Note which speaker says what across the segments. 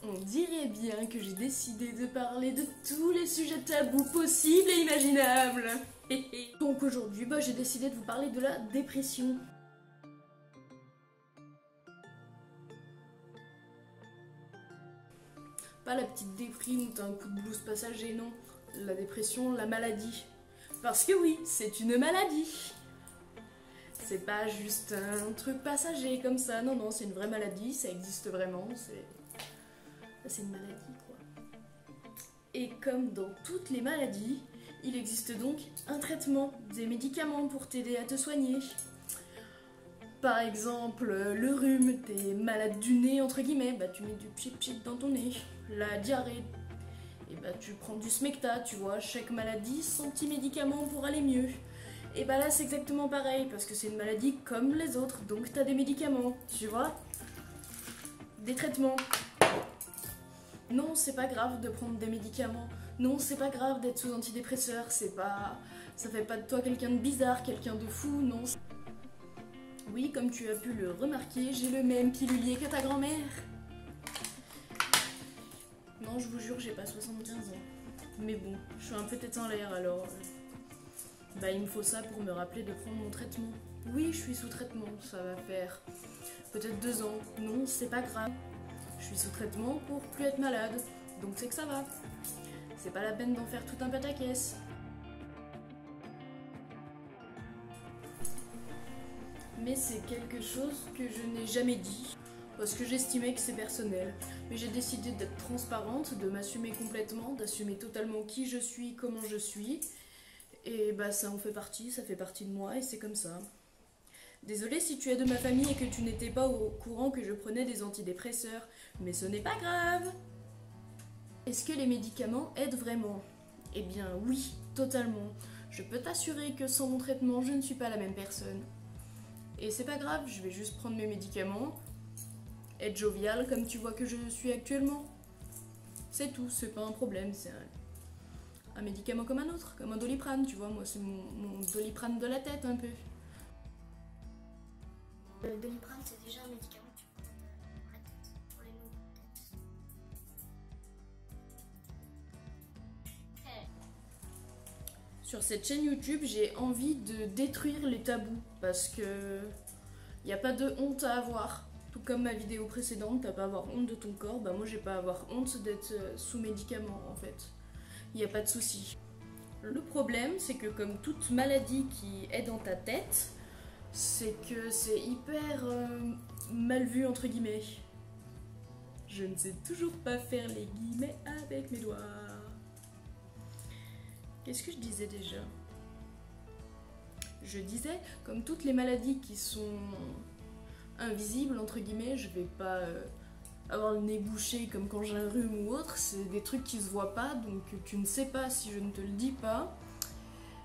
Speaker 1: On dirait bien que j'ai décidé de parler de tous les sujets tabous possibles et imaginables. Donc aujourd'hui, j'ai décidé de vous parler de la dépression. Pas la petite déprime où t'as un coup de blues passager, non. La dépression, la maladie. Parce que oui, c'est une maladie. C'est pas juste un truc passager comme ça, non, c'est une vraie maladie, ça existe vraiment, c'est une maladie quoi. Et comme dans toutes les maladies, il existe donc un traitement, des médicaments pour t'aider à te soigner. Par exemple, le rhume, t'es malade du nez entre guillemets, tu mets du pchit dans ton nez. La diarrhée, et tu prends du Smecta, tu vois, chaque maladie, son petit médicament pour aller mieux. Et là c'est exactement pareil, parce que c'est une maladie comme les autres, donc t'as des médicaments, tu vois. Des traitements. Non, c'est pas grave de prendre des médicaments. Non, c'est pas grave d'être sous antidépresseur, ça fait pas de toi quelqu'un de bizarre, quelqu'un de fou, non. Oui, comme tu as pu le remarquer, j'ai le même pilulier que ta grand-mère. Non, je vous jure, j'ai pas 75 ans. Mais bon, je suis un peu tête en l'air alors... il me faut ça pour me rappeler de prendre mon traitement. Oui, je suis sous traitement, ça va faire peut-être 2 ans. Non, c'est pas grave. Je suis sous traitement pour plus être malade, donc c'est que ça va. C'est pas la peine d'en faire tout un pataquès. Mais c'est quelque chose que je n'ai jamais dit, parce que j'estimais que c'est personnel. Mais j'ai décidé d'être transparente, de m'assumer complètement, d'assumer totalement qui je suis, comment je suis. Et ça en fait partie, ça fait partie de moi et c'est comme ça. Désolée si tu es de ma famille et que tu n'étais pas au courant que je prenais des antidépresseurs, mais ce n'est pas grave. Est-ce que les médicaments aident vraiment? Eh bien oui, totalement. Je peux t'assurer que sans mon traitement, je ne suis pas la même personne. Et c'est pas grave, je vais juste prendre mes médicaments, être joviale comme tu vois que je suis actuellement. C'est tout, c'est pas un problème, c'est un médicament comme un autre, comme un Doliprane, tu vois, moi c'est mon Doliprane de la tête un peu.
Speaker 2: Le Doliprane c'est déjà un médicament que tu prends pour la tête, pour les maux de tête.
Speaker 1: Sur cette chaîne YouTube, j'ai envie de détruire les tabous parce que il n'y a pas de honte à avoir. Tout comme ma vidéo précédente, t'as pas à avoir honte de ton corps, moi j'ai pas à avoir honte d'être sous médicaments en fait. Il n'y a pas de souci. Le problème, c'est que comme toute maladie qui est dans ta tête, c'est que c'est hyper mal vu entre guillemets. Je ne sais toujours pas faire les guillemets avec mes doigts. Qu'est-ce que je disais déjà? Je disais, comme toutes les maladies qui sont invisibles entre guillemets, je vais pas avoir le nez bouché comme quand j'ai un rhume ou autre, c'est des trucs qui se voient pas, donc tu ne sais pas si je ne te le dis pas.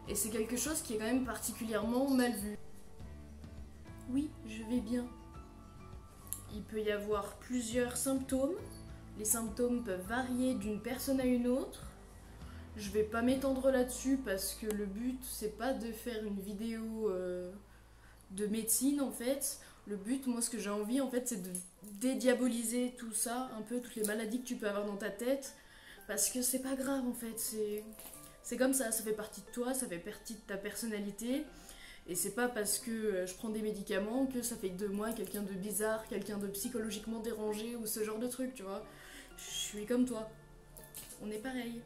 Speaker 1: Et c'est quelque chose qui est quand même particulièrement mal vu. Oui, je vais bien. Il peut y avoir plusieurs symptômes. Les symptômes peuvent varier d'une personne à une autre. Je vais pas m'étendre là-dessus parce que le but c'est pas de faire une vidéo de médecine en fait. Le but, moi ce que j'ai envie en fait c'est de dédiaboliser tout ça, un peu toutes les maladies que tu peux avoir dans ta tête. Parce que c'est pas grave en fait, c'est comme ça fait partie de toi, ça fait partie de ta personnalité. Et c'est pas parce que je prends des médicaments que ça fait de moi quelqu'un de bizarre, quelqu'un de psychologiquement dérangé ou ce genre de truc, tu vois. Je suis comme toi. On est pareil.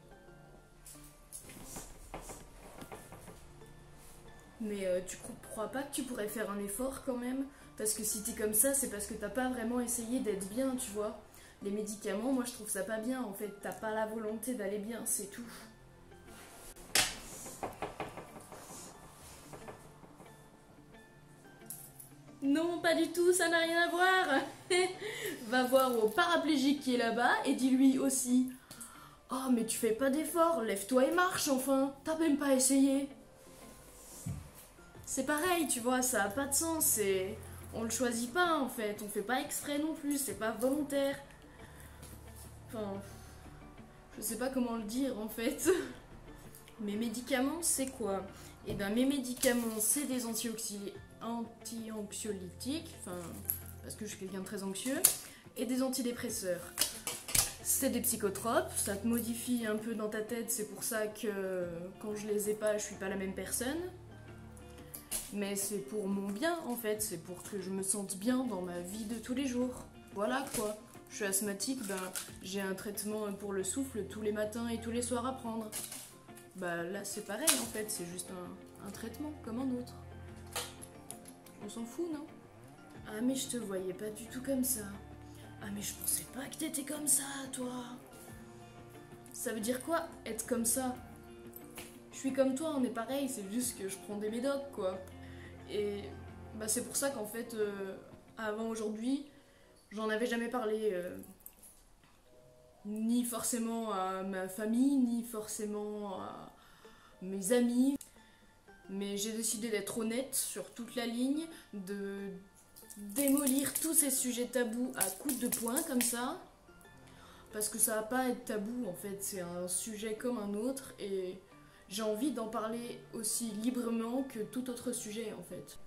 Speaker 1: Mais tu crois pas que tu pourrais faire un effort quand même? Parce que si t'es comme ça, c'est parce que t'as pas vraiment essayé d'être bien, tu vois. Les médicaments, moi je trouve ça pas bien en fait. T'as pas la volonté d'aller bien, c'est tout. Non, pas du tout, ça n'a rien à voir. Va voir au paraplégique qui est là-bas et dis-lui aussi: oh, mais tu fais pas d'effort, lève-toi et marche enfin, t'as même pas essayé. C'est pareil, tu vois, ça a pas de sens, on le choisit pas en fait, on fait pas exprès non plus, c'est pas volontaire. Enfin, je sais pas comment le dire en fait. Mes médicaments, c'est quoi? Et mes médicaments, c'est des anti-anxiolytiques, parce que je suis quelqu'un de très anxieux, et des antidépresseurs. C'est des psychotropes, ça te modifie un peu dans ta tête, c'est pour ça que quand je les ai pas, je suis pas la même personne. Mais c'est pour mon bien en fait, c'est pour que je me sente bien dans ma vie de tous les jours. Voilà quoi. Je suis asthmatique, ben j'ai un traitement pour le souffle tous les matins et tous les soirs à prendre. Bah là c'est pareil en fait, c'est juste un traitement comme un autre. On s'en fout, non? Ah mais je te voyais pas du tout comme ça. Ah mais je pensais pas que t'étais comme ça, toi. Ça veut dire quoi, être comme ça? Je suis comme toi, on est pareil, c'est juste que je prends des médocs, quoi. Et bah c'est pour ça qu'en fait, avant aujourd'hui, j'en avais jamais parlé. Ni forcément à ma famille, ni forcément à mes amis. Mais j'ai décidé d'être honnête sur toute la ligne, de démolir tous ces sujets tabous à coups de poing comme ça. Parce que ça va pas être tabou en fait, c'est un sujet comme un autre et j'ai envie d'en parler aussi librement que tout autre sujet en fait.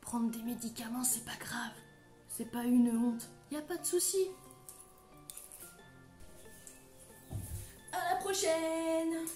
Speaker 1: Prendre des médicaments c'est pas grave, c'est pas une honte, y a pas de souci. À la prochaine!